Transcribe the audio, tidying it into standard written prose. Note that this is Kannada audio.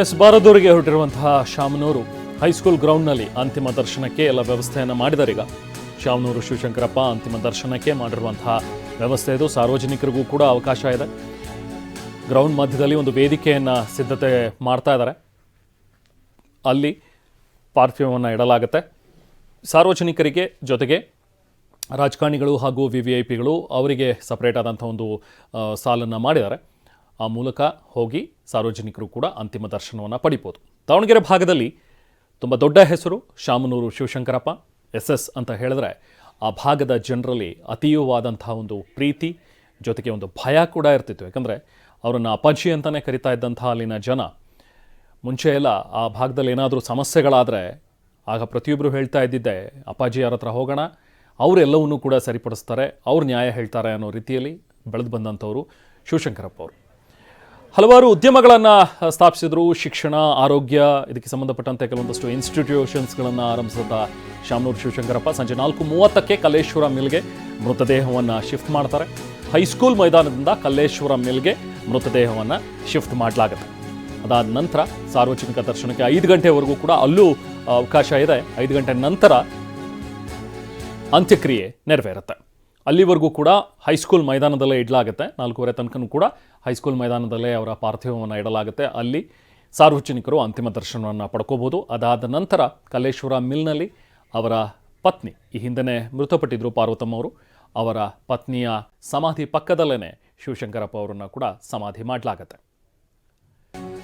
ಎಸ್ ಬಾರದೂರಿಗೆ ಹೊರಟಿರುವಂತಹ ಶಾಮನೂರು ಹೈಸ್ಕೂಲ್ ಗ್ರೌಂಡ್ನಲ್ಲಿ ಅಂತಿಮ ದರ್ಶನಕ್ಕೆ ಎಲ್ಲ ವ್ಯವಸ್ಥೆಯನ್ನು ಮಾಡಿದ್ದಾರೆ. ಈಗ ಶಾಮನೂರು ಶಿವಶಂಕರಪ್ಪ ಅಂತಿಮ ದರ್ಶನಕ್ಕೆ ಮಾಡಿರುವಂತಹ ವ್ಯವಸ್ಥೆ ಇದು. ಸಾರ್ವಜನಿಕರಿಗೂ ಕೂಡ ಅವಕಾಶ ಇದೆ. ಗ್ರೌಂಡ್ ಮಧ್ಯದಲ್ಲಿ ಒಂದು ವೇದಿಕೆಯನ್ನು ಸಿದ್ಧತೆ ಮಾಡ್ತಾ ಇದ್ದಾರೆ. ಅಲ್ಲಿ ಪಾರ್ಥಿವವನ್ನು ಇಡಲಾಗುತ್ತೆ. ಸಾರ್ವಜನಿಕರಿಗೆ ಜೊತೆಗೆ ರಾಜಕಾರಣಿಗಳು ಹಾಗೂ VVIPಗಳು ಅವರಿಗೆ ಸಪ್ರೇಟ್ ಆದಂಥ ಒಂದು ಸಾಲನ್ನು ಮಾಡಿದ್ದಾರೆ. ಆ ಮೂಲಕ ಹೋಗಿ ಸಾರ್ವಜನಿಕರು ಕೂಡ ಅಂತಿಮ ದರ್ಶನವನ್ನು ಪಡಿಬೋದು. ದಾವಣಗೆರೆ ಭಾಗದಲ್ಲಿ ತುಂಬ ದೊಡ್ಡ ಹೆಸರು ಶಾಮನೂರು ಶಿವಶಂಕರಪ್ಪ. SS ಅಂತ ಹೇಳಿದ್ರೆ ಆ ಭಾಗದ ಜನರಲ್ಲಿ ಅತೀವವಾದಂಥ ಒಂದು ಪ್ರೀತಿ ಜೊತೆಗೆ ಒಂದು ಭಯ ಕೂಡ ಇರ್ತಿತ್ತು. ಯಾಕಂದರೆ ಅವರನ್ನು ಅಪ್ಪಾಜಿ ಅಂತಲೇ ಕರಿತಾ ಇದ್ದಂಥ ಅಲ್ಲಿನ ಜನ. ಮುಂಚೆ ಎಲ್ಲ ಆ ಭಾಗದಲ್ಲಿ ಏನಾದರೂ ಸಮಸ್ಯೆಗಳಾದರೆ ಆಗ ಪ್ರತಿಯೊಬ್ಬರು ಹೇಳ್ತಾ ಇದ್ದಿದ್ದೆ, ಅಪ್ಪಾಜಿ ಯಾರ ಹತ್ರ ಹೋಗೋಣ, ಅವರೆಲ್ಲವನ್ನೂ ಕೂಡ ಸರಿಪಡಿಸ್ತಾರೆ, ಅವ್ರು ನ್ಯಾಯ ಹೇಳ್ತಾರೆ ಅನ್ನೋ ರೀತಿಯಲ್ಲಿ ಬೆಳೆದು ಬಂದಂಥವರು ಶಿವಶಂಕರಪ್ಪ ಅವರು. ಹಲವಾರು ಉದ್ಯಮಗಳನ್ನು ಸ್ಥಾಪಿಸಿದ್ರು. ಶಿಕ್ಷಣ, ಆರೋಗ್ಯ ಇದಕ್ಕೆ ಸಂಬಂಧಪಟ್ಟಂತೆ ಕೆಲವೊಂದಷ್ಟು ಇನ್ಸ್ಟಿಟ್ಯೂಷನ್ಸ್ಗಳನ್ನು ಆರಂಭಿಸಿದ ಶಾಮನೂರು ಶಿವಶಂಕರಪ್ಪ ಸಂಜೆ 4:30ಕ್ಕೆ ಕಲ್ಲೇಶ್ವರ ಮಿಲ್ಗೆ ಮೃತದೇಹವನ್ನು ಶಿಫ್ಟ್ ಮಾಡ್ತಾರೆ. ಹೈಸ್ಕೂಲ್ ಮೈದಾನದಿಂದ ಕಲ್ಲೇಶ್ವರ ಮಿಲ್ಗೆ ಮೃತದೇಹವನ್ನು ಶಿಫ್ಟ್ ಮಾಡಲಾಗುತ್ತೆ. ಅದಾದ ನಂತರ ಸಾರ್ವಜನಿಕ ದರ್ಶನಕ್ಕೆ 5 ಗಂಟೆವರೆಗೂ ಕೂಡ ಅಲ್ಲೂ ಅವಕಾಶ ಇದೆ. 5 ಗಂಟೆ ನಂತರ ಅಂತ್ಯಕ್ರಿಯೆ ನೆರವೇರುತ್ತೆ. ಅಲ್ಲಿವರೆಗೂ ಕೂಡ ಹೈಸ್ಕೂಲ್ ಮೈದಾನದಲ್ಲೇ ಇಡಲಾಗುತ್ತೆ. 4:15 ತನಕನೂ ಕೂಡ ಹೈಸ್ಕೂಲ್ ಮೈದಾನದಲ್ಲೇ ಅವರ ಪಾರ್ಥಿವವನ್ನು ಇಡಲಾಗುತ್ತೆ. ಅಲ್ಲಿ ಸಾರ್ವಜನಿಕರು ಅಂತಿಮ ದರ್ಶನವನ್ನು ಪಡ್ಕೋಬೋದು. ಅದಾದ ನಂತರ ಕಲ್ಲೇಶ್ವರ ಮಿಲ್ನಲ್ಲಿ ಅವರ ಪತ್ನಿ, ಈ ಹಿಂದೆ ಮೃತಪಟ್ಟಿದ್ದರು ಪಾರ್ವತಮ್ಮ ಅವರು, ಅವರ ಪತ್ನಿಯ ಸಮಾಧಿ ಪಕ್ಕದಲ್ಲೇ ಶಿವಶಂಕರಪ್ಪ ಅವರನ್ನು ಕೂಡ ಸಮಾಧಿ ಮಾಡಲಾಗುತ್ತೆ.